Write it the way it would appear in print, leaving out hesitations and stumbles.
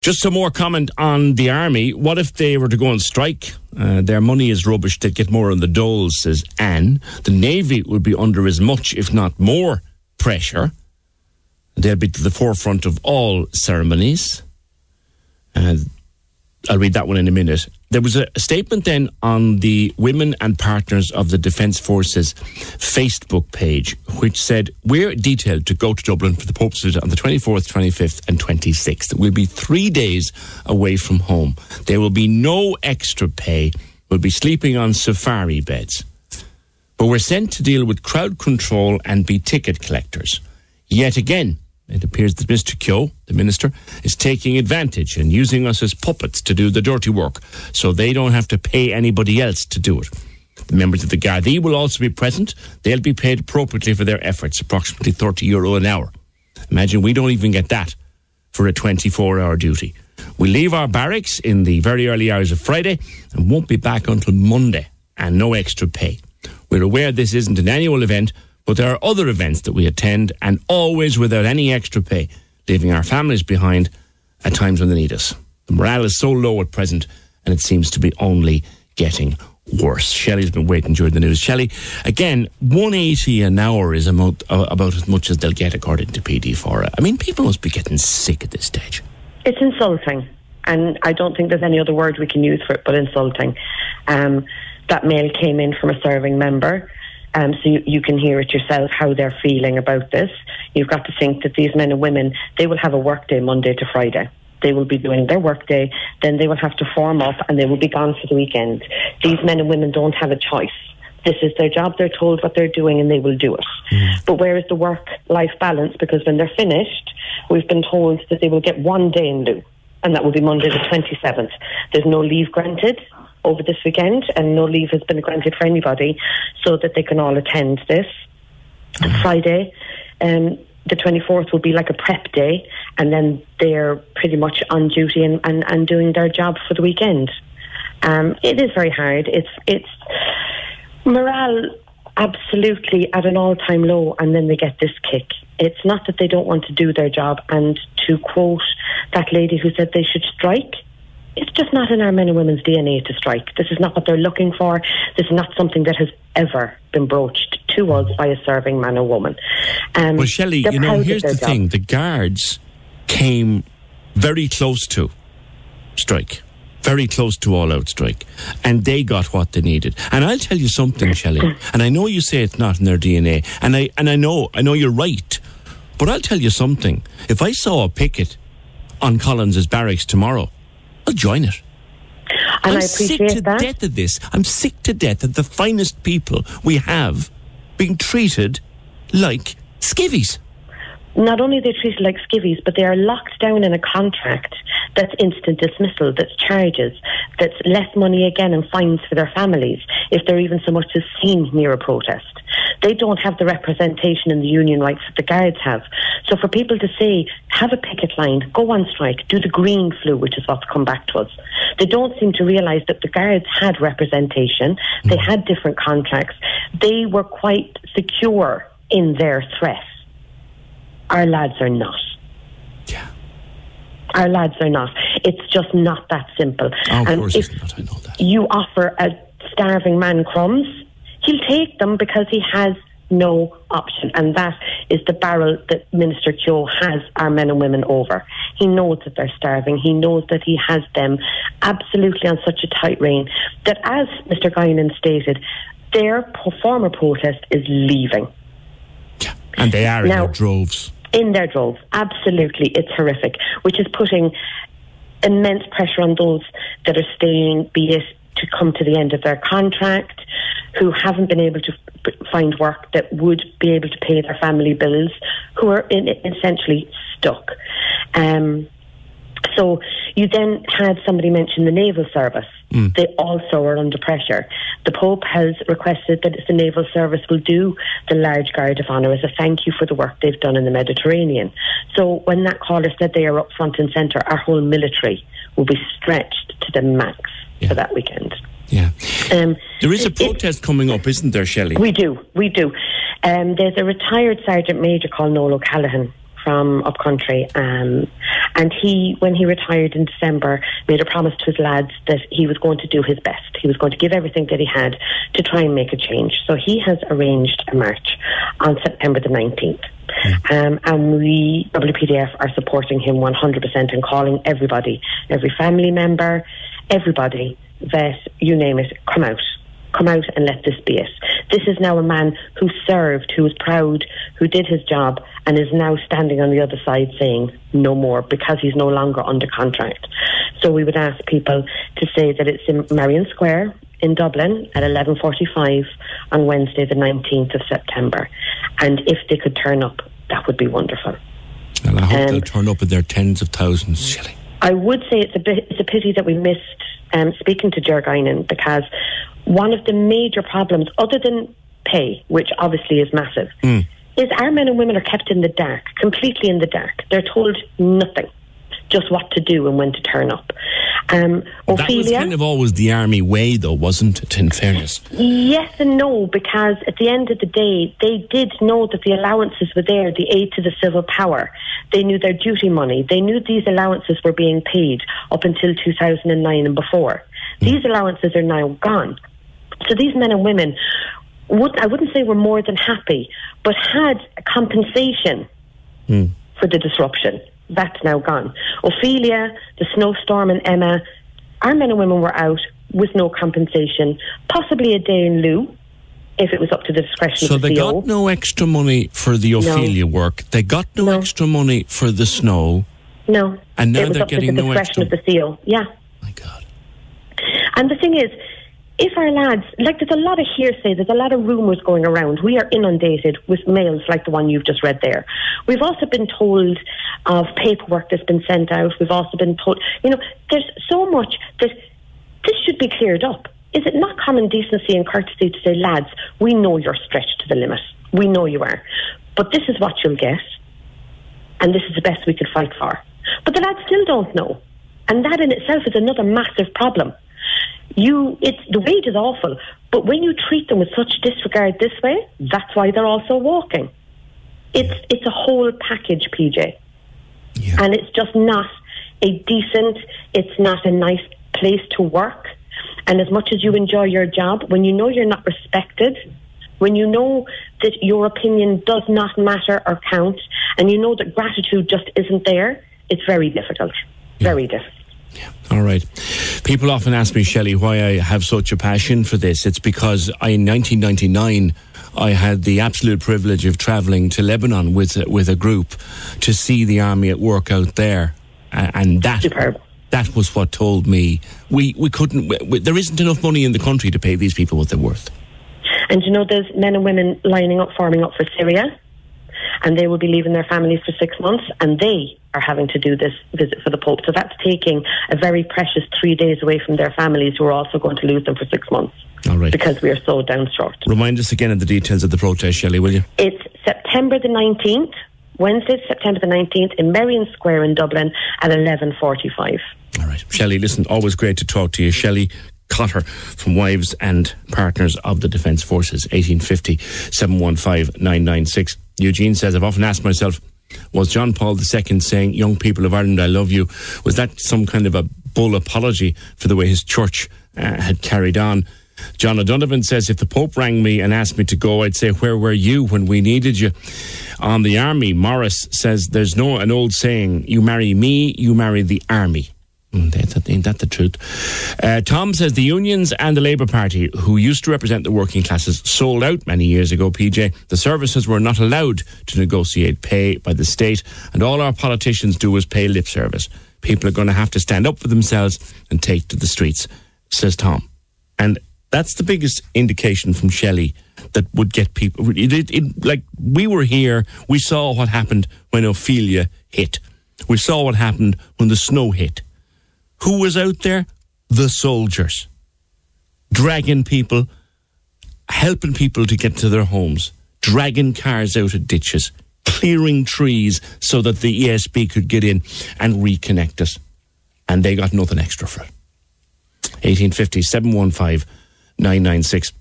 Just some more comment on the Army. What if they were to go on strike? Their money is rubbish. They'd get more on the dole, says Anne. The Navy would be under as much, if not more, pressure. They'll be to the forefront of all ceremonies. I'll read that one in a minute. There was a statement then on the Women and Partners of the Defence Forces Facebook page, which said, we're detailed to go to Dublin for the Pope's visit on the 24th, 25th and 26th. We'll be 3 days away from home. There will be no extra pay. We'll be sleeping on safari beds. But we're sent to deal with crowd control and be ticket collectors. Yet again, it appears that Mr. Keogh, the minister, is taking advantage and using us as puppets to do the dirty work so they don't have to pay anybody else to do it. The members of the Gardaí will also be present. They'll be paid appropriately for their efforts, approximately €30 an hour. Imagine we don't even get that for a 24-hour duty. We leave our barracks in the very early hours of Friday and won't be back until Monday, and no extra pay. We're aware this isn't an annual event, but there are other events that we attend, and always without any extra pay, leaving our families behind at times when they need us. The morale is so low at present, and it seems to be only getting worse. Shelley's been waiting during the news. Shelley, again, $180 an hour is about as much as they'll get according to PD4. I mean, people must be getting sick at this stage. It's insulting, and I don't think there's any other word we can use for it but insulting. That mail came in from a serving member. So you can hear it yourself how they're feeling about this. You've got to think that these men and women, they will have a work day Monday to Friday. They will be doing their work day, then they will have to form up and they will be gone for the weekend. These men and women don't have a choice. This is their job, they're told what they're doing and they will do it. But where is the work-life balance? Because when they're finished, we've been told that they will get 1 day in lieu, and that will be Monday the 27th. There's no leave granted over this weekend, and no leave has been granted for anybody so that they can all attend this. Friday, the 24th will be like a prep day, and then they're pretty much on duty and doing their job for the weekend. It is very hard. It's morale absolutely at an all-time low, and then they get this kick. It's not that they don't want to do their job, and to quote that lady who said they should strike, it's just not in our men and women's DNA to strike. This is not what they're looking for. This is not something that has ever been broached to us by a serving man or woman. Well, Shelley, you know, here's the thing. The guards came very close to strike, very close to all-out strike, and they got what they needed. And I'll tell you something, Shelley, and I know you say it's not in their DNA, and I know you're right, but I'll tell you something. If I saw a picket on Collins's barracks tomorrow, I'll join it. And I'm sick to death of this. I'm sick to death of the finest people we have being treated like skivvies. Not only are they treated like skivvies, but they are locked down in a contract that's instant dismissal, that's charges, that's less money again and fines for their families if they're even so much as seen near a protest. They don't have the representation and the union rights that the guards have. So for people to say, have a picket line, go on strike, do the green flu, which is what's come back to us, they don't seem to realise that the guards had representation, they had different contracts, they were quite secure in their threat. Our lads are not. Yeah. Our lads are not. It's just not that simple. Oh, of course it's not, I know that. You offer a starving man crumbs, he'll take them because he has no option. And that is the barrel that Minister Keogh has our men and women over. He knows that they're starving. He knows that he has them absolutely on such a tight rein that, as Mr. Guinan stated, their former protest is leaving. Yeah, and they are in their droves. In their droves, absolutely. It's horrific, which is putting immense pressure on those that are staying, be it to come to the end of their contract, who haven't been able to find work that would be able to pay their family bills, who are essentially stuck. So you then had somebody mention the naval service. They also are under pressure. The Pope has requested that the naval service will do the large guard of honour as a thank you for the work they've done in the Mediterranean. So when that caller said they are up front and centre, our whole military will be stretched to the max for that weekend. Yeah. There is a protest coming up, isn't there, Shelley? We do. There's a retired Sergeant Major called Noel O'Callaghan from upcountry, and And he, when he retired in December, made a promise to his lads that he was going to do his best. He was going to give everything that he had to try and make a change. So he has arranged a march on September the 19th. And we, WPDF, are supporting him 100% and calling everybody, every family member, everybody, that, you name it, come out. Come out and let this be it. This is now a man who served, who was proud, who did his job, and is now standing on the other side saying no more, because he's no longer under contract. So we would ask people to say that it's in Marion Square in Dublin at 11:45 on Wednesday the 19th of September. And if they could turn up, that would be wonderful. And I hope they'll turn up in their tens of thousands, Shelley. I would say it's a pity that we missed speaking to Jerginen, because one of the major problems, other than pay, which obviously is massive, is our men and women are kept in the dark, completely in the dark. They're told nothing, just what to do and when to turn up. That was kind of always the army way, though, wasn't it, in fairness? Yes and no, because at the end of the day, they did know that the allowances were there, the aid to the civil power. They knew their duty money. They knew these allowances were being paid up until 2009 and before. These allowances are now gone. So these men and women, I wouldn't say were more than happy, but had a compensation for the disruption. That's now gone. Ophelia, the snowstorm, and Emma, our men and women were out with no compensation, possibly a day in lieu, if it was up to the discretion of the CO. So they got no extra money for the Ophelia work. They got no extra money for the snow. No. And now they're getting no extra. It was up to the discretion of the CO. Yeah. My God. And the thing is, if our lads, like, there's a lot of hearsay, there's a lot of rumours going around. We are inundated with mails like the one you've just read there. We've also been told of paperwork that's been sent out. We've also been told, there's so much that this should be cleared up. Is it not common decency and courtesy to say, lads, we know you're stretched to the limit. We know you are. But this is what you'll get. And this is the best we could fight for. But the lads still don't know. And that in itself is another massive problem. The wage is awful, but when you treat them with such disregard this way, that's why they're also walking. It's a whole package, PJ. Yeah. And it's just not it's not a nice place to work. And as much as you enjoy your job, when you know you're not respected, when you know that your opinion does not matter or count, and you know that gratitude just isn't there, it's very difficult. Yeah. Very difficult. Yeah. All right. People often ask me, Shelley, why I have such a passion for this. It's because in 1999, I had the absolute privilege of travelling to Lebanon with a group to see the army at work out there. And that was what told me we couldn't, there isn't enough money in the country to pay these people what they're worth. And there's men and women forming up for Syria, and they will be leaving their families for 6 months, and they are having to do this visit for the Pope. So that's taking a very precious 3 days away from their families, who are also going to lose them for 6 months. All right. Because we are so down short. Remind us again of the details of the protest, Shelley, will you? It's September the 19th, Wednesday, September the 19th, in Marion Square in Dublin at 11:45. All right. Shelley, listen, always great to talk to you. Shelly Cotter from Wives and Partners of the Defence Forces, 1850 715 996. Eugene says, I've often asked myself, was John Paul II saying, young people of Ireland, I love you? Was that some kind of a bull apology for the way his church had carried on? John O'Donovan says, if the Pope rang me and asked me to go, I'd say, where were you when we needed you? On the army, Morris says, there's an old saying, you marry me, you marry the army. Ain't that the truth? Tom says the unions and the Labour Party, who used to represent the working classes, sold out many years ago, PJ. The services were not allowed to negotiate pay by the state, and all our politicians do is pay lip service. People are going to have to stand up for themselves and take to the streets, says Tom. And that's the biggest indication from Shelley that would get people... like, we were here, we saw what happened when Ophelia hit. We saw what happened when the snow hit. Who was out there? The soldiers. Dragging people, helping people to get to their homes, dragging cars out of ditches, clearing trees so that the ESB could get in and reconnect us. And they got nothing extra for it. 1850 715 996.